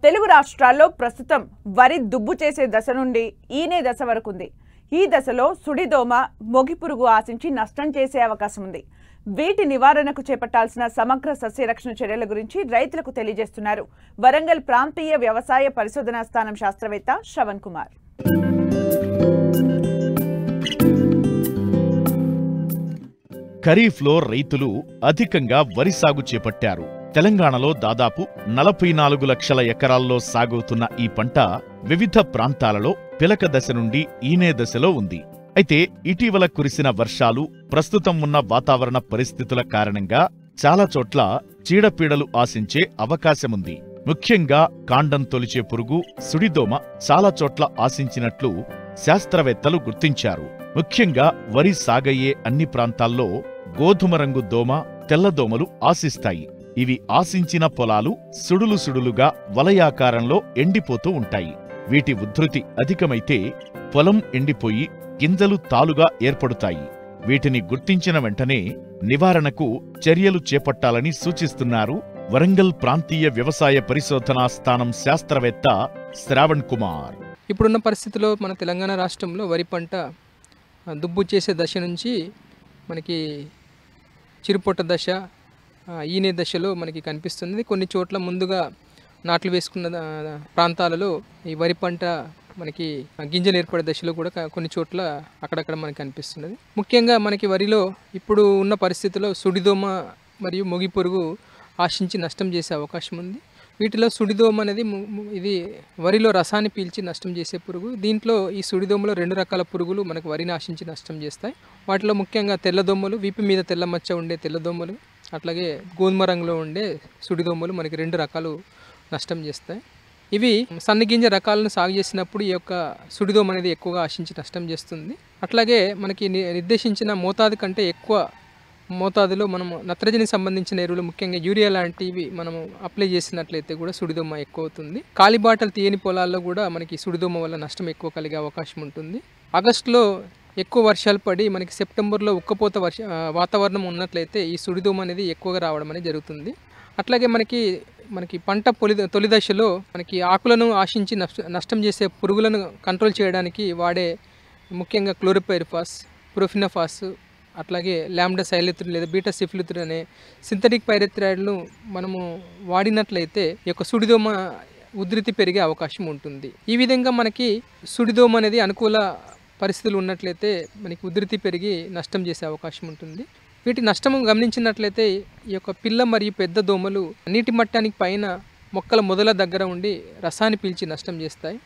తెలుగు రాష్ట్రాల్లో ప్రస్తుతం వరి దుబ్బు చేసే దశ నుండి ఈనే దశ వరకు ఉంది. ఈ దశలో సుడిదోమ, మొగిపురుగు ఆశించి నష్టం చేసే అవకాశం ఉంది. వీటి నివారణకు చేపట్టాల్సిన సమగ్ర సస్యరక్షణ చర్యల గురించి రైతులకు తెలియజేస్తున్నారు వరంగల్ ప్రాంతీయ వ్యవసాయ పరిశోధనా స్థానం శాస్త్రవేత్త శ్రవణ్ కుమార్. ఖరీఫ్లో రైతులు అధికంగా వరి సాగు చేపట్టారు. తెలంగాణలో దాదాపు 44 లక్షల ఎకరాల్లో సాగవుతున్న ఈ పంట వివిధ ప్రాంతాలలో పిలక దశ నుండి ఈనే దశలో ఉంది. అయితే ఇటీవల కురిసిన వర్షాలు, ప్రస్తుతం ఉన్న వాతావరణ పరిస్థితుల కారణంగా చాలా చోట్ల చీడపీడలు ఆశించే అవకాశముంది. ముఖ్యంగా కాండం తొలిచే పురుగు, సుడిదోమ చాలా చోట్ల ఆశించినట్లు శాస్త్రవేత్తలు గుర్తించారు. ముఖ్యంగా వరి సాగయ్యే అన్ని ప్రాంతాల్లో గోధుమ రంగు దోమ, తెల్లదోమలు ఆశిస్తాయి. ఇవి ఆశించిన పొలాలు సుడులుగా వలయాకారంలో ఎండిపోతూ ఉంటాయి. వీటి ఉధృతి అధికమైతే పొలం ఎండిపోయి గింజలు తాలుగా ఏర్పడుతాయి. వీటిని గుర్తించిన వెంటనే నివారణకు చర్యలు చేపట్టాలని సూచిస్తున్నారు వరంగల్ ప్రాంతీయ వ్యవసాయ పరిశోధనా స్థానం శాస్త్రవేత్త శ్రవణ్ కుమార్. ఇప్పుడున్న పరిస్థితిలో మన తెలంగాణ రాష్ట్రంలో వరి పంట దుబ్బు చేసే దశ నుంచి మనకి చిరుపొట్ట దశ, ఈనే దశలో మనకి కనిపిస్తుంది. కొన్ని చోట్ల ముందుగా నాట్లు వేసుకున్న ప్రాంతాలలో ఈ వరి పంట మనకి గింజలు ఏర్పడే దశలో కూడా కొన్ని చోట్ల అక్కడక్కడ మనకి కనిపిస్తున్నది. ముఖ్యంగా మనకి వరిలో ఇప్పుడు ఉన్న పరిస్థితిలో సుడిదోమ మరియు మొగిపురుగు ఆశించి నష్టం చేసే అవకాశం ఉంది. వీటిలో సుడిదోమ అనేది ఇది వరిలో రసాన్ని పీల్చి నష్టం చేసే పురుగు. దీంట్లో ఈ సుడిదోమలో 2 రకాల పురుగులు మనకు వరిని ఆశించి నష్టం చేస్తాయి. వాటిలో ముఖ్యంగా తెల్లదోమలు, వీపు మీద తెల్ల మచ్చ ఉండే తెల్లదోమలు, అట్లాగే గోధుమ రంగులో ఉండే సుడిదోమలు మనకి 2 రకాలు నష్టం చేస్తాయి. ఇవి సన్నగింజ రకాలను సాగు చేసినప్పుడు ఈ యొక్క సుడిదోమ అనేది ఎక్కువగా ఆశించి నష్టం చేస్తుంది. అట్లాగే మనకి నిర్దేశించిన మోతాదు కంటే ఎక్కువ మోతాదులో మనము నత్రజనికి సంబంధించిన ఎరువులు, ముఖ్యంగా యూరియా లాంటివి మనము అప్లై చేసినట్లయితే కూడా సుడిదోమ ఎక్కువ అవుతుంది. కాలిబాటలు తీయని పొలాల్లో కూడా మనకి సుడిదోమ వల్ల నష్టం ఎక్కువ కలిగే అవకాశం ఉంటుంది. ఆగస్టులో ఎక్కువ వర్షాలు పడి మనకి సెప్టెంబర్లో ఉక్కపోత వాతావరణం ఉన్నట్లయితే ఈ సుడిదోమ అనేది ఎక్కువగా రావడం అనేది జరుగుతుంది. అట్లాగే మనకి పంట తొలి దశలో మనకి ఆకులను ఆశించి నష్టం చేసే పురుగులను కంట్రోల్ చేయడానికి వాడే ముఖ్యంగా క్లోరోపైరిఫాస్, ప్రొఫినోఫాస్, అట్లాగే లాంబ్డా సైలిత్రిన్ లేదా బీటా సిఫ్లిత్రిన్ అనే సింథటిక్ పైరెథ్రాయిడ్ను మనము వాడినట్లయితే ఈ యొక్క సుడిదోమ ఉధృతి పెరిగే అవకాశం ఉంటుంది. ఈ విధంగా మనకి సుడిదోమ అనేది అనుకూల పరిస్థితులు ఉన్నట్లయితే మనకి ఉధృతి పెరిగి నష్టం చేసే అవకాశం ఉంటుంది. వీటి నష్టం గమనించినట్లయితే ఈ యొక్క పిల్ల మరియు పెద్ద దోమలు నీటి మట్టానికి పైన మొక్కల మొదల దగ్గర ఉండి రసాన్ని పీల్చి నష్టం చేస్తాయి.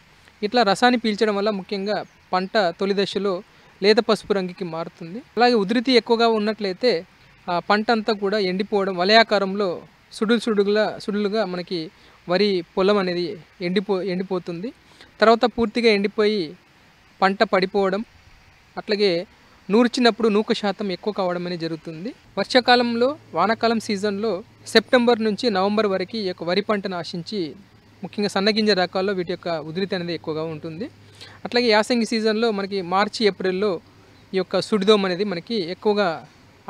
ఇట్లా రసాన్ని పీల్చడం వల్ల ముఖ్యంగా పంట తొలి దశలో లేత పసుపు రంగుకి మారుతుంది. అలాగే ఉధృతి ఎక్కువగా ఉన్నట్లయితే ఆ పంట అంతా కూడా ఎండిపోవడం, వలయాకారంలో సుడులుగా మనకి వరి పొలం అనేది ఎండిపోతుంది. తర్వాత పూర్తిగా ఎండిపోయి పంట పడిపోవడం, అట్లాగే నూర్చినప్పుడు నూక శాతం ఎక్కువ కావడం అనేది జరుగుతుంది. వర్షాకాలంలో, వానాకాలం సీజన్లో సెప్టెంబర్ నుంచి నవంబర్ వరకు ఈ యొక్క వరి పంటను ఆశించి ముఖ్యంగా సన్నగింజ రకాల్లో వీటి యొక్క ఉధృతి అనేది ఎక్కువగా ఉంటుంది. అట్లాగే యాసంగి సీజన్లో మనకి మార్చి, ఏప్రిల్లో ఈ యొక్క సుడిదోమ అనేది మనకి ఎక్కువగా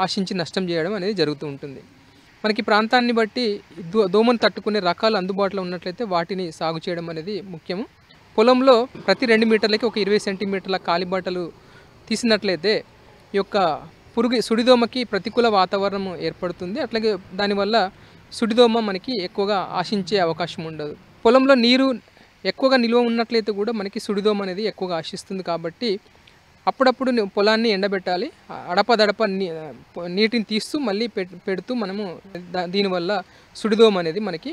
ఆశించి నష్టం చేయడం అనేది జరుగుతూ ఉంటుంది. మనకి ప్రాంతాన్ని బట్టి దోమను తట్టుకునే రకాలు అందుబాటులో ఉన్నట్లయితే వాటిని సాగు చేయడం అనేది ముఖ్యము. పొలంలో ప్రతి 2 మీటర్లకి ఒక 20 సెంటీమీటర్ల కాలిబాటలు తీసినట్లయితే ఈ యొక్క సుడిదోమకి ప్రతికూల వాతావరణం ఏర్పడుతుంది. అట్లాగే దానివల్ల సుడిదోమ మనకి ఎక్కువగా ఆశించే అవకాశం ఉండదు. పొలంలో నీరు ఎక్కువగా నిల్వ ఉన్నట్లయితే కూడా మనకి సుడిదోమ అనేది ఎక్కువగా ఆశిస్తుంది. కాబట్టి అప్పుడప్పుడు పొలాన్ని ఎండబెట్టాలి. అడపదడప నీటిని తీస్తూ మళ్ళీ పెడుతూ మనము దీనివల్ల సుడిదోమ అనేది మనకి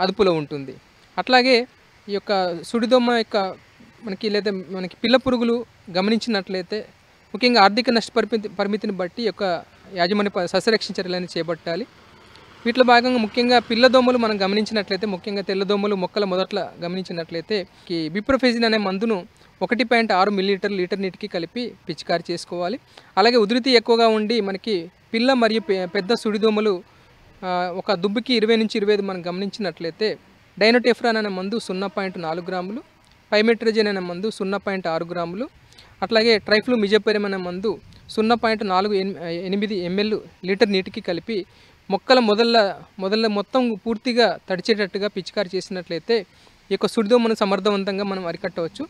అదుపులో ఉంటుంది. అట్లాగే ఈ యొక్క సుడిదోమ యొక్క లేదా మనకి పిల్ల పురుగులు గమనించినట్లయితే ముఖ్యంగా ఆర్థిక నష్ట పరిమితిని బట్టి యొక్క యాజమాన్య సస్యరక్షణ చర్యలను చేపట్టాలి. వీటిలో భాగంగా ముఖ్యంగా పిల్లదోమలు మనం గమనించినట్లయితే, ముఖ్యంగా తెల్లదోమలు మొక్కల మొదట్లో గమనించినట్లయితే బిప్రోఫెజిన్ అనే మందును 1.6 మిల్లీలీటర్ లీటర్ నీటికి కలిపి పిచికారి చేసుకోవాలి. అలాగే ఉధృతి ఎక్కువగా ఉండి మనకి పిల్ల మరియు పెద్ద సుడిదోమలు ఒక దుబ్బుకి 20 నుంచి 25 మనం గమనించినట్లయితే డైనోటెఫ్రాన్ అనే మందు 0.4 గ్రాములు, పైమెట్రజన్ అనే మందు 0.6 గ్రాములు, అట్లాగే ట్రైఫ్లూమిజపైరం అనే మందు 0.48 ml లీటర్ నీటికి కలిపి మొక్కల మొదళ్ళ మొత్తం పూర్తిగా తడిచేటట్టుగా పిచికారి చేసినట్లయితే ఈ యొక్క సుడిదోమను సమర్థవంతంగా మనం అరికట్టవచ్చు.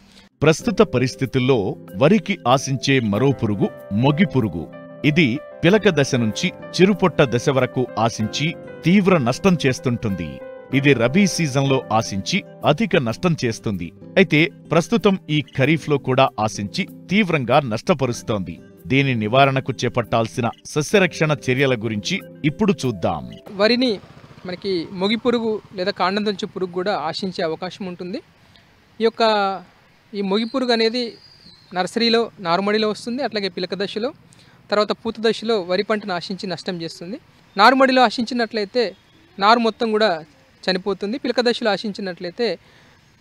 ప్రస్తుత పరిస్థితుల్లో వరికి ఆశించే మరో పురుగు మొగి పురుగు. ఇది పిలక దశ నుంచి చిరుపొట్ట దశ వరకు ఆశించి తీవ్ర నష్టం చేస్తుంటుంది. ఇది రబీ సీజన్లో ఆశించి అధిక నష్టం చేస్తుంది. అయితే ప్రస్తుతం ఈ ఖరీఫ్లో కూడా ఆశించి తీవ్రంగా నష్టపరుస్తోంది. దీని నివారణకు చేపట్టాల్సిన సస్యరక్షణ చర్యల గురించి ఇప్పుడు చూద్దాం. వరిని మనకి మొగి పురుగు లేదా కాండంతొంచు పురుగు కూడా ఆశించే అవకాశం ఉంటుంది. ఈ మొగి పురుగు అనేది నర్సరీలో నారుమడిలో వస్తుంది, అట్లాగే పిలక దశలో, తర్వాత పూత దశలో వరి పంటను ఆశించి నష్టం చేస్తుంది. నారుమడిలో ఆశించినట్లయితే నారు మొత్తం కూడా చనిపోతుంది. పిలక దశలో ఆశించినట్లయితే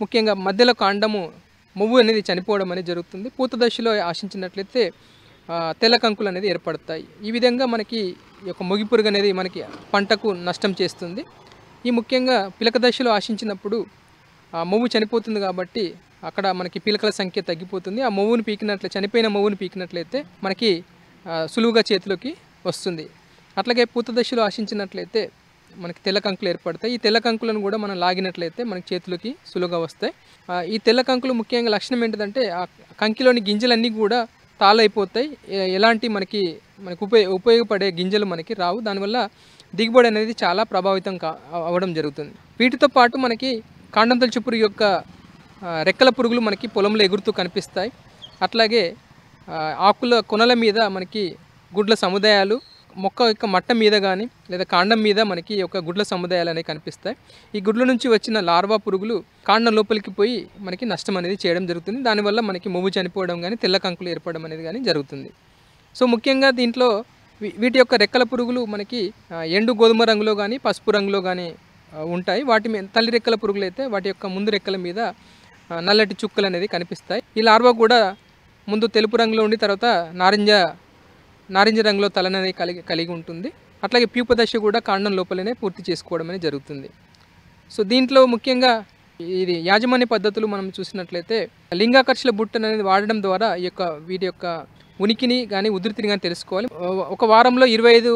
ముఖ్యంగా మధ్యలో కాండము మొవ్వు అనేది చనిపోవడం అనేది జరుగుతుంది. పూత దశలో ఆశించినట్లయితే తెల్ల కంకులు అనేది ఏర్పడతాయి. ఈ విధంగా మనకి ఈ యొక్క మొగి పురుగు అనేది మనకి పంటకు నష్టం చేస్తుంది. ఈ ముఖ్యంగా పిలక దశలో ఆశించినప్పుడు మొవ్వు చనిపోతుంది కాబట్టి అక్కడ మనకి పిలకల సంఖ్య తగ్గిపోతుంది. ఆ మొవ్వును పీకినట్లయితే, చనిపోయిన మొవ్వును పీకినట్లయితే మనకి సులువుగా చేతిలోకి వస్తుంది. అట్లాగే పూత దశలో ఆశించినట్లయితే మనకి తెల్ల కంకులు ఏర్పడతాయి. ఈ తెల్ల కంకులను కూడా మనం లాగినట్లయితే మనకి చేతిలోకి సులువుగా వస్తాయి. ఈ తెల్ల కంకులు ముఖ్యంగా లక్షణం ఏంటిదంటే ఆ కంకిలోని గింజలన్నీ కూడా తాళైపోతాయి. ఎలాంటి మనకి ఉపయోగపడే గింజలు మనకి రావు. దానివల్ల దిగుబడి అనేది చాలా ప్రభావితం అవ్వడం జరుగుతుంది. వీటితో పాటు మనకి కాండంతొంచు పురుగు యొక్క రెక్కల పురుగులు మనకి పొలంలో ఎగురుతూ కనిపిస్తాయి. అట్లాగే ఆకుల కొనల మీద మనకి గుడ్ల సముదాయాలు, మొక్క యొక్క మట్ట మీద కానీ లేదా కాండం మీద మనకి యొక్క గుడ్ల సముదాయాలు అనేవి కనిపిస్తాయి. ఈ గుడ్ల నుంచి వచ్చిన లార్వా పురుగులు కాండం లోపలికి పోయి మనకి నష్టం అనేది చేయడం జరుగుతుంది. దానివల్ల మనకి మొవ్వు చనిపోవడం కానీ తెల్ల కంకులు ఏర్పడడం అనేది కానీ జరుగుతుంది. సో ముఖ్యంగా దీంట్లో వీటి యొక్క రెక్కల పురుగులు మనకి ఎండు గోధుమ రంగులో కానీ పసుపు రంగులో కానీ ఉంటాయి. వాటి మీద తల్లి రెక్కల పురుగులు అయితే వాటి యొక్క ముందు రెక్కల మీద నల్లటి చుక్కలు అనేది కనిపిస్తాయి. ఈ లార్వా కూడా ముందు తెలుపు రంగులో ఉండి తర్వాత నారింజ రంగులో తలనది కలిగి ఉంటుంది. అట్లాగే ప్యూప దశ కూడా కాండం లోపలనే పూర్తి చేసుకోవడం అనేది జరుగుతుంది. సో దీంట్లో ముఖ్యంగా ఇది యాజమాన్య పద్ధతులు మనం చూసినట్లయితే లింగాకర్షణ బుట్టను అనేది వాడడం ద్వారా వీటి యొక్క ఉనికిని కానీ ఉధృతిని కానీ తెలుసుకోవాలి. ఒక వారంలో 25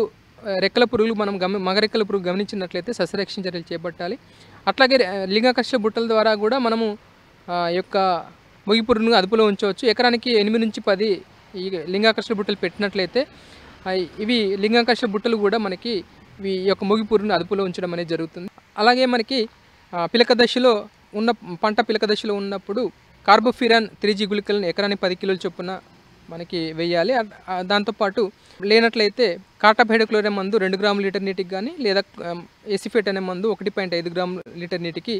రెక్కల పురుగులు మనం మగ రెక్కల పురుగు గమనించినట్లయితే సస్యరక్షణ చర్యలు చేపట్టాలి. అట్లాగే లింగాకర్షణ బుట్టల ద్వారా కూడా మనము మొగి పురుగును అదుపులో ఉంచవచ్చు. ఎకరానికి 8 నుంచి 10 ఈ లింగాకర్షణ బుట్టలు పెట్టినట్లయితే ఇవి లింగాకర్షణ బుట్టలు కూడా మనకి ఈ యొక్క మొగి పురుగును అదుపులో ఉంచడం అనేది జరుగుతుంది. అలాగే మనకి పిలక దశలో పిలక దశలో ఉన్నప్పుడు కార్బోఫిరాన్ 3G గుళికలను ఎకరానికి 10 కిలోల చొప్పున మనకి వేయాలి. దాంతోపాటు లేనట్లయితే కార్టాబైడోక్లోరిన్ మందు 2 గ్రాముల లీటర్ నీటికి కానీ లేదా ఎసిఫేట్ అనే మందు 1.5 గ్రాముల లీటర్ నీటికి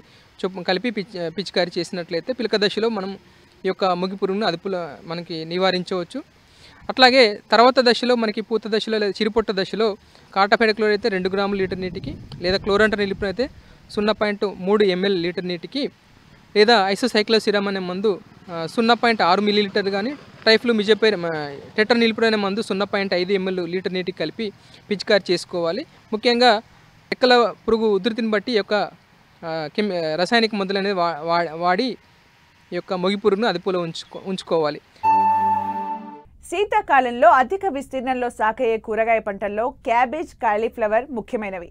కలిపి పిచికారీ చేసినట్లయితే పిలక దశలో మనం ఈ యొక్క మొగి పురుగును అదుపులో మనకి నివారించవచ్చు. అట్లాగే తర్వాత దశలో మనకి పూత దశలో లేదా చిరుపొట్ట దశలో కార్టాబైడోక్లోరిన్ అయితే 2 గ్రాముల లీటర్ నీటికి లేదా క్లోరంట్రనిలిప్రోల్ అయితే 0.3 ml లీటర్ నీటికి లేదా ఐసోసైక్లోసిరామ్ అనే మందు 0.6 మిల్లీలీటర్ కానీ ట్రైఫ్లూమిజపైర్ టెట్రానిలిప్రోల్ అనే మందు 0.5 ml లీటర్ నీటికి కలిపి పిచికారీ చేసుకోవాలి. ముఖ్యంగా రెక్కల పురుగు ఉధృతిని బట్టి యొక్క రసాయనిక మందులు అనేది వాడి ఈ యొక్క మొగి పురుగును అదుపులో ఉంచుకోవాలి. శీతాకాలంలో అధిక విస్తీర్ణంలో సాగయ్యే కూరగాయ పంటల్లో క్యాబేజ్, కాలీఫ్లవర్ ముఖ్యమైనవి.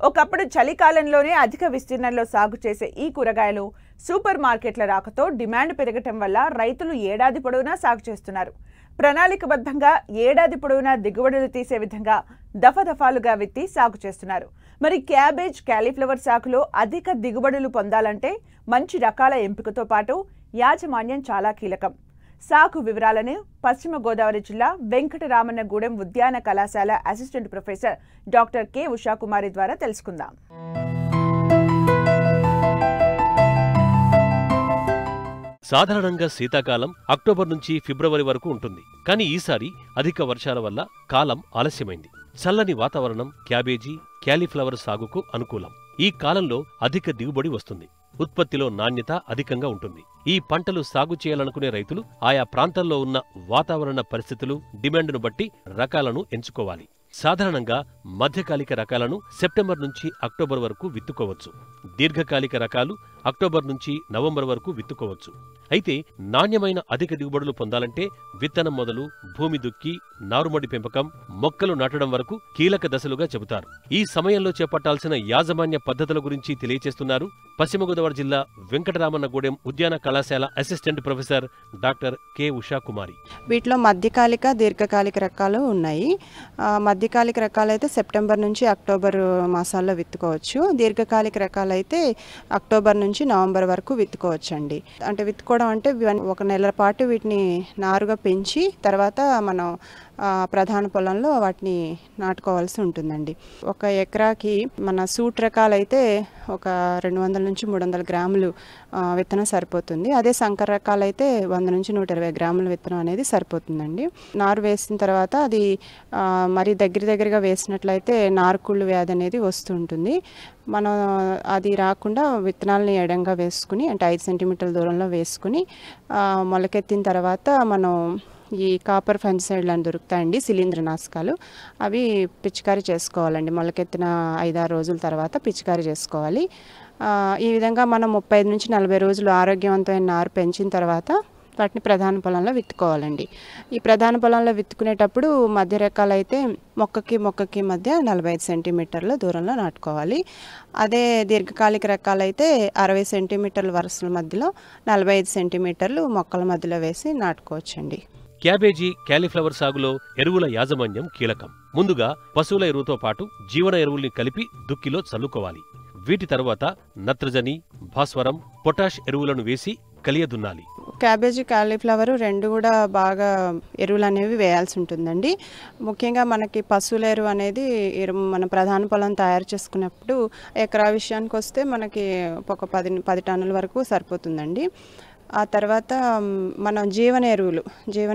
ఒకప్పుడు చలికాలంలోనే అధిక విస్తీర్ణంలో సాగు చేసే ఈ కూరగాయలు సూపర్ మార్కెట్ల రాకతో డిమాండ్ పెరగటం వల్ల రైతులు ఏడాది పొడవునా సాగు చేస్తున్నారు. ప్రణాళికబద్ధంగా ఏడాది పొడవునా దిగుబడులు తీసే విధంగా దఫాలుగా విత్తి సాగు చేస్తున్నారు. మరి క్యాబేజ్, కాలీఫ్లవర్ సాగులో అధిక దిగుబడులు పొందాలంటే మంచి రకాల ఎంపికతో పాటు యాజమాన్యం చాలా కీలకం. సాగు వివరాలను పశ్చిమ గోదావరి జిల్లా వెంకటరామన్నగూడెం ఉద్యాన కళాశాల assistant professor doctor K Usha Kumari ద్వారా తెలుసుకుందాం. సాధారణంగా శీతాకాలం అక్టోబర్ నుంచి ఫిబ్రవరి వరకు ఉంటుంది. కానీ ఈసారి అధిక వర్షాల వల్ల కాలం ఆలస్యమైంది. చల్లని వాతావరణం క్యాబేజీ, కాలీఫ్లవర్ సాగుకు అనుకూలం. ఈ కాలంలో అధిక దిగుబడి వస్తుంది. ఉత్పత్తిలో నాణ్యత అధికంగా ఉంటుంది. ఈ పంటలు సాగు చేయాలనుకునే రైతులు ఆయా ప్రాంతాల్లో ఉన్న వాతావరణ పరిస్థితులు, డిమాండ్ను బట్టి రకాలను ఎంచుకోవాలి. సాధారణంగా మధ్యకాలిక రకాలను సెప్టెంబర్ నుంచి అక్టోబర్ వరకు విత్తుకోవచ్చు. దీర్ఘకాలిక రకాలు అక్టోబర్ నుంచి నవంబర్ వరకు విత్తుకోవచ్చు. అయితే నాణ్యమైన అధిక దిగుబడులు పొందాలంటే విత్తనం మొదలు భూమి దుక్కి, నారుమడి పెంపకం, మొక్కలు నాటడం వరకు కీలక దశలుగా చెబుతారు. ఈ సమయంలో చేపట్టాల్సిన యాజమాన్య పద్ధతుల గురించి తెలియచేస్తున్నారు పశ్చిమ గోదావరి జిల్లా వెంకటరామన్నగూడెం ఉద్యాన కళాశాల assistant professor doctor K Usha Kumari. వీటిలో మధ్యకాలిక, దీర్ఘకాలిక రకాలు ఉన్నాయి. మధ్యకాలిక రకాలైతే సెప్టెంబర్ నుంచి అక్టోబర్ మాసాల్లో విత్తుకోవచ్చు. దీర్ఘకాలిక రకాలైతే అక్టోబర్ నుంచి నవంబర్ వరకు విత్తుకోవచ్చండి. అంటే విత్తుకోవడం అంటే ఒక నెల పాటు వీటిని నారుగా పెంచి తర్వాత మనం ప్రధాన పొలంలో వాటిని నాటుకోవాల్సి ఉంటుందండి. ఒక ఎకరాకి మన సూట్ రకాలైతే ఒక 200 నుంచి 300 గ్రాములు విత్తనం సరిపోతుంది. అదే సంకర రకాలైతే 100 నుంచి 120 గ్రాముల విత్తనం అనేది సరిపోతుందండి. నారు వేసిన తర్వాత అది మరి దగ్గరగా వేసినట్లయితే నారుకుళ్ళు వ్యాధి అనేది వస్తుంటుంది. మనం అది రాకుండా విత్తనాలని ఎడంగా వేసుకుని అంటే 5 సెంటీమీటర్ల దూరంలో వేసుకుని మొలకెత్తిన తర్వాత మనం ఈ కాపర్ ఫంగిసైడ్లు అని దొరుకుతాయండి, శిలీంద్రనాశకాలు. అవి పిచికారీ చేసుకోవాలండి. మొలకెత్తిన 5-6 రోజుల తర్వాత పిచికారీ చేసుకోవాలి. ఈ విధంగా మనం 35 నుంచి 40 రోజులు ఆరోగ్యవంతమైన నారు పెంచిన తర్వాత వాటిని ప్రధాన పొలంలో విత్తుకోవాలండి. ఈ ప్రధాన పొలంలో విత్తుకునేటప్పుడు మధ్య రకాలైతే మొక్కకి మధ్య 45 సెంటీమీటర్ల దూరంలో నాటుకోవాలి. అదే దీర్ఘకాలిక రకాలైతే 60 సెంటీమీటర్ల వరుసల మధ్యలో 45 సెంటీమీటర్లు మొక్కల మధ్యలో వేసి నాటుకోవచ్చండి. క్యాబేజీ, క్యాలీఫ్లవర్ సాగులో ఎరువుల యాజమాన్యం కీలకం. ముందుగా పశువుల ఎరువుతో పాటు జీవన ఎరువుల్ని కలిపి దుక్కిలో చల్లుకోవాలి. వీటి తర్వాత నత్రజని, భాస్వరం, పొటాష్ ఎరువులను వేసి కలియదున్నాలి. క్యాబేజీ, కాలీఫ్లవర్ రెండు కూడా బాగా ఎరువులు అనేవి వేయాల్సి ఉంటుందండి. ముఖ్యంగా మనకి పశువుల ఎరువు అనేది మన ప్రధాన పొలం తయారు చేసుకున్నప్పుడు ఎకరా విషయానికి వస్తే మనకి ఒక 10 టన్నుల వరకు సరిపోతుందండి. ఆ తర్వాత మనం జీవన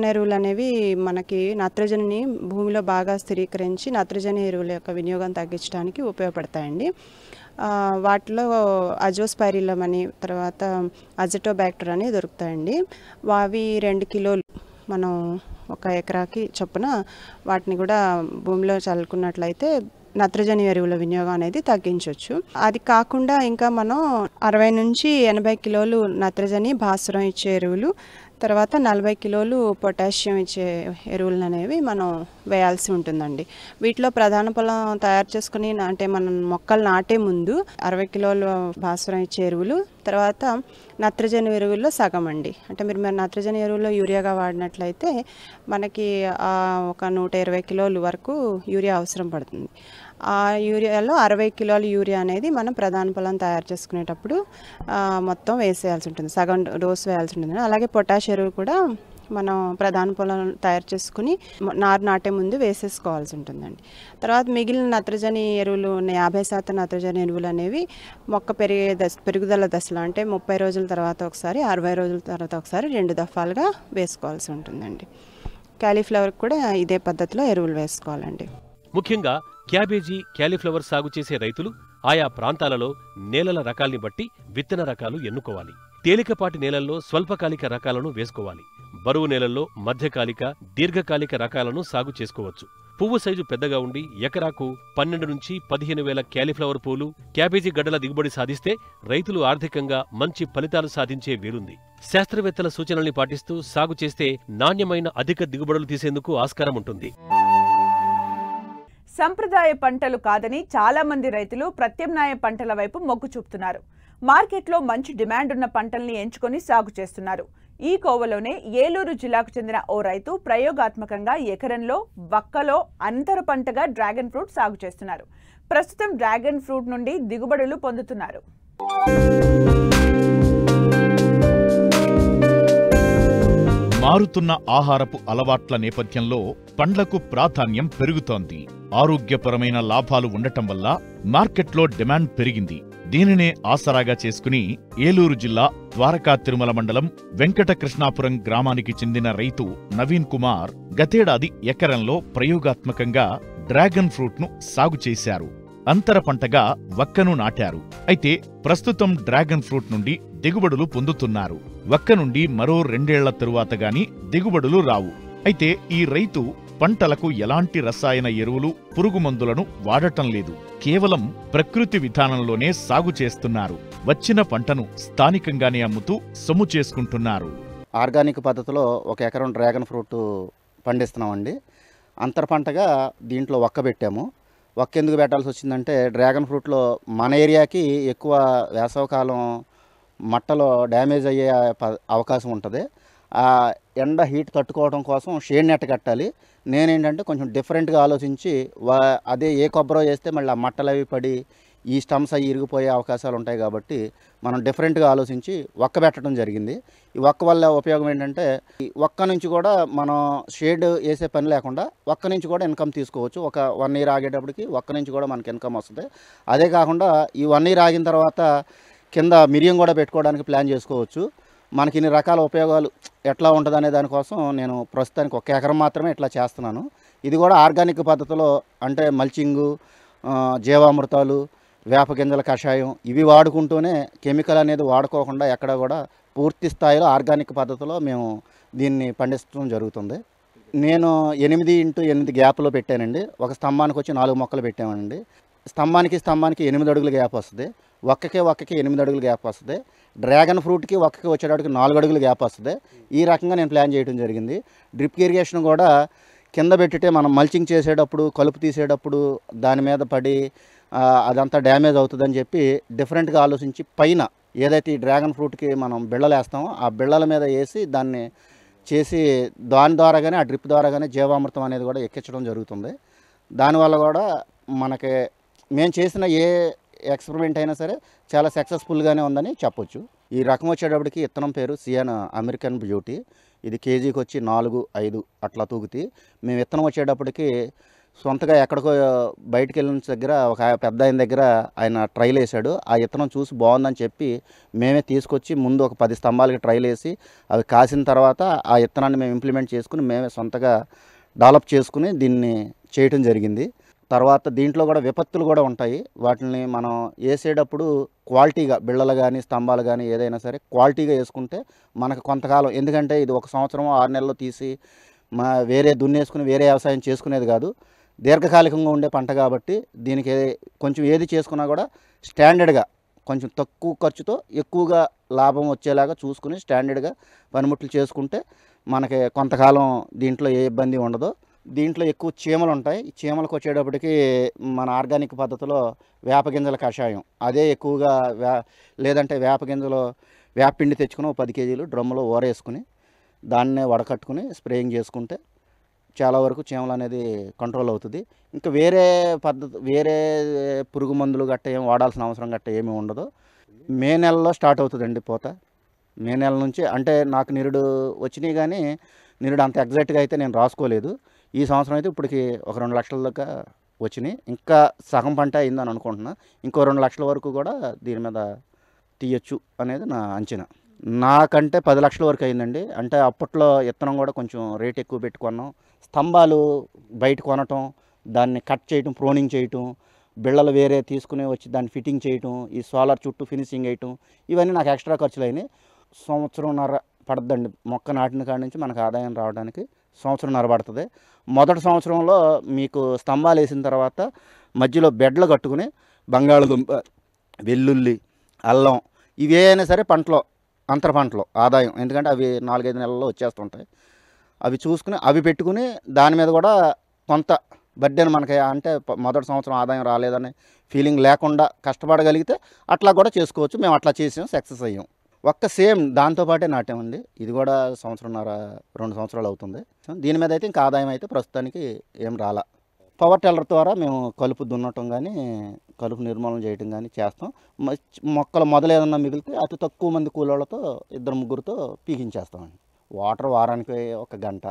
ఎరువులు అనేవి మనకి నత్రజనిని భూమిలో బాగా స్థిరీకరించి నత్రజని ఎరువుల యొక్క వినియోగం తగ్గించడానికి ఉపయోగపడతాయండి. వాటిలో అజోస్పైరిలం అని, తర్వాత అజిటోబ్యాక్టర్ అని దొరుకుతాయండి. అవి 2 కిలోలు మనం ఒక ఎకరాకి చొప్పున వాటిని కూడా భూమిలో చల్లుకున్నట్లయితే నత్రజని ఎరువుల వినియోగం అనేది తగ్గించవచ్చు. అది కాకుండా ఇంకా మనం 60 నుంచి 80 కిలోలు నత్రజని, భాస్వరం ఇచ్చే ఎరువులు, తర్వాత 40 కిలోలు పొటాషియం ఇచ్చే ఎరువులు అనేవి మనం వేయాల్సి ఉంటుందండి. వీటిలో ప్రధాన పొలం తయారు చేసుకుని అంటే మనం మొక్కలు నాటే ముందు 60 కిలోలు భాస్వరం ఇచ్చే ఎరువులు, తర్వాత నత్రజని ఎరువుల్లో సగం అండి. అంటే మీరు నత్రజని ఎరువుల్లో యూరియాగా వాడినట్లయితే మనకి ఒక 120 కిలోలు వరకు యూరియా అవసరం పడుతుంది. ఆ యూరియాలో 60 కిలోల యూరియా అనేది మనం ప్రధాన పొలం తయారు చేసుకునేటప్పుడు మొత్తం వేసేయాల్సి ఉంటుంది, సగం డోస్ వేయాల్సి ఉంటుంది. అలాగే పొటాష్ ఎరువు కూడా మనం ప్రధాన పొలం తయారు చేసుకుని నారు నాటే ముందు వేసేసుకోవాల్సి ఉంటుందండి. తర్వాత మిగిలిన నత్రజని ఎరువులు 50% నత్రజని ఎరువులు అనేవి మొక్క పెరుగుదల దశలో అంటే 30 రోజుల తర్వాత ఒకసారి, 60 రోజుల తర్వాత ఒకసారి 2 దఫాలుగా వేసుకోవాల్సి ఉంటుందండి. క్యాలీఫ్లవర్ కూడా ఇదే పద్ధతిలో ఎరువులు వేసుకోవాలండి. ముఖ్యంగా క్యాబేజీ, క్యాలీఫ్లవర్ సాగు చేసే రైతులు ఆయా ప్రాంతాలలో నేలల రకాల్ని బట్టి విత్తన రకాలు ఎన్నుకోవాలి. తేలికపాటి నేలల్లో స్వల్పకాలిక రకాలను వేసుకోవాలి. బరువు నేలల్లో మధ్యకాలిక, దీర్ఘకాలిక రకాలను సాగు చేసుకోవచ్చు. పువ్వు సైజు పెద్దగా ఉండి ఎకరాకు 12 నుంచి 15 వేల క్యాలీఫ్లవర్ పూలు, క్యాబేజీ గడ్డల దిగుబడి సాధిస్తే రైతులు ఆర్థికంగా మంచి ఫలితాలు సాధించే వీలుంది. శాస్త్రవేత్తల సూచనల్ని పాటిస్తూ సాగు చేస్తే నాణ్యమైన అధిక దిగుబడులు తీసేందుకు ఆస్కారం ఉంటుంది. సంప్రదాయ పంటలు కాదని చాలా మంది రైతులు ప్రత్యామ్నాయ పంటల వైపు మొగ్గు చూపుతున్నారు. మార్కెట్లో మంచి డిమాండ్ ఉన్న పంటల్ని ఎంచుకొని సాగు చేస్తున్నారు. ఈ కోవలోనే ఏలూరు జిల్లాకు చెందిన ఓ రైతు ప్రయోగాత్మకంగా ఎకరంలో వక్కలో అంతర పంటగా డ్రాగన్ ఫ్రూట్ సాగు చేస్తున్నారు. ప్రస్తుతం డ్రాగన్ ఫ్రూట్ నుండి దిగుబడులు పొందుతున్నారు. మారుతున్న ఆహారపు అలవాట్ల నేపథ్యంలో పండ్లకు ప్రాధాన్యం పెరుగుతోంది. ఆరోగ్యపరమైన లాభాలు ఉండటం వల్ల మార్కెట్లో డిమాండ్ పెరిగింది. దీనినే ఆసరాగా చేసుకుని ఏలూరు జిల్లా ద్వారకా తిరుమల మండలం వెంకటకృష్ణాపురం గ్రామానికి చెందిన రైతు నవీన్ కుమార్ గతేడాది ఎకరంలో ప్రయోగాత్మకంగా డ్రాగన్ ఫ్రూట్ను సాగు చేశారు. అంతర పంటగా వక్కను నాటారు. అయితే ప్రస్తుతం డ్రాగన్ ఫ్రూట్ నుండి దిగుబడులు పొందుతున్నారు. వక్క నుండి మరో 2 ఏళ్ల తరువాత గాని దిగుబడులు రావు. అయితే ఈ రైతు పంటలకు ఎలాంటి రసాయన ఎరువులు, పురుగు మందులను వాడటం లేదు. కేవలం ప్రకృతి విధానంలోనే సాగు చేస్తున్నారు. వచ్చిన పంటను స్థానికంగానే అమ్ముతూ సొమ్ము చేసుకుంటున్నారు. ఆర్గానిక్ పద్ధతిలో 1 ఎకరం డ్రాగన్ ఫ్రూట్ పండిస్తున్నామండి. అంతర పంటగా దీంట్లో ఒక్క పెట్టాము. ఒక్క ఎందుకు పెట్టాల్సి వచ్చిందంటే డ్రాగన్ ఫ్రూట్లో మన ఏరియాకి ఎక్కువ వేసవకాలం మట్టలో డ్యామేజ్ అయ్యే అవకాశం ఉంటుంది. ఆ ఎండ హీట్ తట్టుకోవడం కోసం షేడ్ నెట్ కట్టాలి. నేనేంటంటే కొంచెం డిఫరెంట్గా ఆలోచించి అదే ఏ కొబ్బరో వేస్తే మళ్ళీ ఆ మట్టలు అవి పడి ఈ స్టమ్స్ అవి ఇరిగిపోయే అవకాశాలు ఉంటాయి కాబట్టి మనం డిఫరెంట్గా ఆలోచించి ఒక్క పెట్టడం జరిగింది. ఈ ఒక్క వల్ల ఉపయోగం ఏంటంటే ఈ ఒక్క నుంచి కూడా మనం షేడ్ వేసే పని లేకుండా ఒక్క నుంచి కూడా ఇన్కమ్ తీసుకోవచ్చు. ఒక 1 ఇయర్ ఆగేటప్పటికి ఒక్క నుంచి కూడా మనకి ఇన్కమ్ వస్తుంది. అదే కాకుండా ఈ 1 ఇయర్ ఆగిన తర్వాత కింద మిరియం కూడా పెట్టుకోవడానికి ప్లాన్ చేసుకోవచ్చు. మనకి ఇన్ని రకాల ఉపయోగాలు ఎట్లా ఉంటుంది అనే దానికోసం నేను ప్రస్తుతానికి 1 ఎకరం మాత్రమే ఇట్లా చేస్తున్నాను. ఇది కూడా ఆర్గానిక్ పద్ధతిలో అంటే మల్చింగు, జీవామృతాలు, వేప గింజల కషాయం ఇవి వాడుకుంటూనే కెమికల్ అనేది వాడుకోకుండా ఎక్కడ కూడా పూర్తి స్థాయిలో ఆర్గానిక్ పద్ధతిలో మేము దీన్ని పండించడం జరుగుతుంది. నేను 8x8 గ్యాప్లో పెట్టానండి. ఒక స్తంభానికి వచ్చి 4 మొక్కలు పెట్టామండి. స్తంభానికి 8 అడుగుల గ్యాప్ వస్తుంది. ఒక్కకి 8 అడుగుల గ్యాప్ వస్తుంది. డ్రాగన్ ఫ్రూట్కి ఒక్కకి వచ్చేటప్పటికి 4 అడుగుల గ్యాప్ వస్తుంది. ఈ రకంగా నేను ప్లాన్ చేయడం జరిగింది. డ్రిప్ ఇరిగేషన్ కూడా కింద పెట్టితే మనం మల్చింగ్ చేసేటప్పుడు కలుపు తీసేటప్పుడు దాని మీద పడి అదంతా డ్యామేజ్ అవుతుందని చెప్పి డిఫరెంట్గా ఆలోచించి పైన ఏదైతే ఈ డ్రాగన్ ఫ్రూట్కి మనం బిళ్ళలు వేస్తామో ఆ బిళ్ళల మీద వేసి దాన్ని చేసి దాని ద్వారాగానే ఆ డ్రిప్ ద్వారాగానే జీవామృతం అనేది కూడా ఎక్కించడం జరుగుతుంది. దానివల్ల కూడా మనకి మేము చేసిన ఏ ఎక్స్పెరిమెంట్ అయినా సరే చాలా సక్సెస్ఫుల్గానే ఉందని చెప్పొచ్చు. ఈ రకం వచ్చేటప్పటికి ఇత్తనం పేరు సియాన్ అమెరికన్ బ్యూటీ. ఇది కేజీకి వచ్చి 4-5 అట్లా తూగుతాయి. మేము విత్తనం వచ్చేటప్పటికి సొంతగా ఎక్కడికో బయటికి వెళ్ళిన దగ్గర ఒక పెద్ద ఆయన దగ్గర ఆయన ట్రైల్ వేసాడు. ఆ విత్తనం చూసి బాగుందని చెప్పి మేమే తీసుకొచ్చి ముందు ఒక 10 స్తంభాలకి ట్రైల్ వేసి అవి కాసిన తర్వాత ఆ విత్తనాన్ని మేము ఇంప్లిమెంట్ చేసుకుని మేమే సొంతగా డెవలప్ చేసుకుని దీన్ని చేయటం జరిగింది. తర్వాత దీంట్లో కూడా విపత్తులు కూడా ఉంటాయి. వాటిని మనం వేసేటప్పుడు క్వాలిటీగా బిళ్ళలు కానీ స్తంభాలు కానీ ఏదైనా సరే క్వాలిటీగా వేసుకుంటే మనకు కొంతకాలం, ఎందుకంటే ఇది 1 సంవత్సరం 6 నెలలు తీసి వేరే దున్నేసుకుని వేరే వ్యవసాయం చేసుకునేది కాదు. దీర్ఘకాలికంగా ఉండే పంట కాబట్టి దీనికి కొంచెం ఏది చేసుకున్నా కూడా స్టాండర్డ్గా కొంచెం తక్కువ ఖర్చుతో ఎక్కువగా లాభం వచ్చేలాగా చూసుకుని స్టాండర్డ్గా పనిముట్లు చేసుకుంటే మనకి కొంతకాలం దీంట్లో ఏ ఇబ్బంది ఉండదు. దీంట్లో ఎక్కువ చీమలు ఉంటాయి. ఈ చీమలకు వచ్చేటప్పటికి మన ఆర్గానిక్ పద్ధతిలో వేప గింజల కషాయం అదే ఎక్కువగా లేదంటే వేప గింజలు వేపపిండి తెచ్చుకుని 10 కేజీలు డ్రమ్ములో ఊరేసుకుని దాన్నే వడకట్టుకుని స్ప్రేయింగ్ చేసుకుంటే చాలా వరకు చీమలు అనేది కంట్రోల్ అవుతుంది. ఇంకా వేరే పురుగు మందులు గట్ట ఏం వాడాల్సిన అవసరం గట్ట ఏమీ ఉండదు. మే నెలలో స్టార్ట్ అవుతుందండి పూత. మే నెల నుంచి అంటే నాకు నిరుడు వచ్చినాయి కానీ నిరుడు అంత ఎగ్జాక్ట్గా అయితే నేను రాసుకోలేదు. ఈ సంవత్సరం అయితే ఇప్పటికి ఒక 2 లక్షల దాకా వచ్చినాయి. ఇంకా సగం పంట అయిందని అనుకుంటున్నా. ఇంకో 2 లక్షల వరకు కూడా దీని మీద తీయచ్చు అనేది నా అంచనా. నాకంటే 10 లక్షల వరకు అయిందండి. అంటే అప్పట్లో విత్తనం కూడా కొంచెం రేట్ ఎక్కువ పెట్టుకున్నాం. స్తంభాలు బయట కొనటం, దాన్ని కట్ చేయటం, ప్రోనింగ్ చేయటం, బిళ్ళలు వేరే తీసుకుని వచ్చి దాన్ని ఫిట్టింగ్ చేయటం, ఈ సోలార్ చుట్టూ ఫినిషింగ్ వేయటం, ఇవన్నీ నాకు ఎక్స్ట్రా ఖర్చులు అయినాయి. 1.5 సంవత్సరం పడుతుందండి. మొక్క నాటిన కాడి నుంచి మనకు ఆదాయం రావడానికి 1.5 సంవత్సరం పడుతుంది. మొదటి సంవత్సరంలో మీకు స్తంభాలు వేసిన తర్వాత మధ్యలో బెడ్లు కట్టుకుని బంగాళదుంప, వెల్లుల్లి, అల్లం ఇవేమైనా సరే పంటలో అంతర పంటలో ఆదాయం, ఎందుకంటే అవి 4-5 నెలల్లో వచ్చేస్తుంటాయి. అవి చూసుకుని అవి పెట్టుకుని దాని మీద కూడా కొంత బడ్డెను మనకి అంటే మొదటి సంవత్సరం ఆదాయం రాలేదనే ఫీలింగ్ లేకుండా కష్టపడగలిగితే అట్లా కూడా చేసుకోవచ్చు. మేము అట్లా చేసాం, సక్సెస్ అయ్యాం. ఒక్క సేమ్ దాంతోపాటే నాటామండి. ఇది కూడా 1.5-2 సంవత్సరాలు అవుతుంది. దీని మీద అయితే ఇంకా ఆదాయం అయితే ప్రస్తుతానికి ఏం రాలా. పవర్ టిల్లర్ ద్వారా మేము కలుపు దున్నటం కానీ కలుపు నిర్మూలన చేయటం కానీ చేస్తాం. మొక్కలు మొదలు ఏదన్నా మిగిలితే అతి తక్కువ మంది కూలోళ్ళతో 2-3తో పీకించేస్తామండి. వాటర్ వారానికి 1 గంట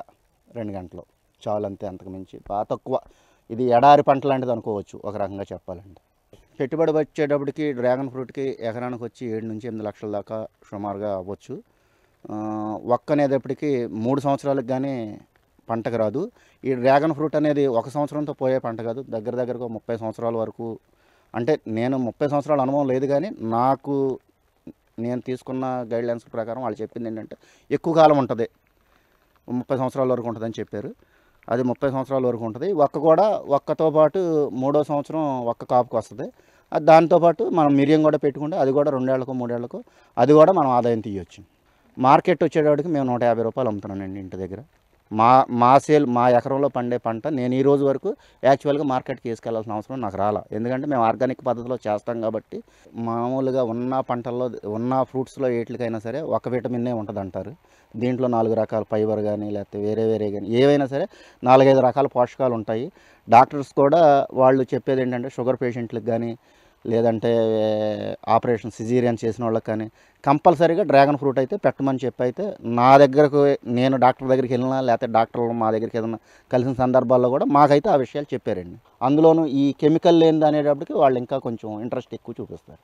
2 గంటలు చాలు, అంతే. అంతకు మించి బాగా తక్కువ. ఇది ఎడారి పంట లాంటిది అనుకోవచ్చు ఒక రకంగా చెప్పాలంటే. పెట్టుబడి వచ్చేటప్పటికి డ్రాగన్ ఫ్రూట్కి ఎకరానికి వచ్చి 7-8 లక్షల దాకా సుమారుగా అవ్వచ్చు. ఒక్క అనేటప్పటికి 3 సంవత్సరాలకు కానీ పంటకు రాదు. ఈ డ్రాగన్ ఫ్రూట్ అనేది 1 సంవత్సరంతో పోయే పంట కాదు. దగ్గరగా 30 సంవత్సరాల వరకు, అంటే నేను 30 సంవత్సరాల అనుభవం లేదు కానీ నేను తీసుకున్న గైడ్లైన్స్ ప్రకారం వాళ్ళు చెప్పింది ఏంటంటే ఎక్కువ కాలం ఉంటుంది, 30 సంవత్సరాల వరకు ఉంటుందని చెప్పారు. అది 30 సంవత్సరాల వరకు ఉంటుంది. ఒక్క కూడా ఒక్కతో పాటు 3వ సంవత్సరం ఒక్క కాపుకి వస్తుంది. అది దాంతోపాటు మనం మిరియం కూడా పెట్టుకుంటే అది కూడా 2 ఏళ్లకు 3 ఏళ్లకు అది కూడా మనం ఆదాయం తీయొచ్చు. మార్కెట్ వచ్చేటప్పటికి మేము 150 రూపాయలు అమ్ముతున్నానండి ఇంటి దగ్గర. మా ఎకరంలో పండే పంట నేను ఈ రోజు వరకు యాక్చువల్గా మార్కెట్కి తీసుకెళ్లాల్సిన అవసరం నాకు రాలా. ఎందుకంటే మేము ఆర్గానిక్ పద్ధతిలో చేస్తాం కాబట్టి. మామూలుగా ఉన్న పంటల్లో ఉన్న ఫ్రూట్స్లో ఏట్లకైనా సరే ఒక విటమిన్నే ఉంటుంది అంటారు. దీంట్లో 4 రకాల ఫైబర్ కానీ లేకపోతే వేరే కానీ ఏవైనా సరే 4-5 రకాల పోషకాలు ఉంటాయి. డాక్టర్స్ కూడా వాళ్ళు చెప్పేది ఏంటంటే షుగర్ పేషెంట్లకు కానీ లేదంటే ఆపరేషన్ సిజేరియన్ చేసిన వాళ్ళకి కానీ కంపల్సరీగా డ్రాగన్ ఫ్రూట్ అయితే పెట్టమని చెప్పి అయితే నా దగ్గరకు నేను డాక్టర్ దగ్గరికి వెళ్ళినా లేకపోతే డాక్టర్లు మా దగ్గరికి ఏదైనా కలిసిన సందర్భాల్లో కూడా మాకైతే ఆ విషయాలు చెప్పారండి. అందులోనూ ఈ కెమికల్ లేనిది అనేటప్పటికి వాళ్ళు ఇంకా కొంచెం ఇంట్రెస్ట్ ఎక్కువ చూపిస్తారు.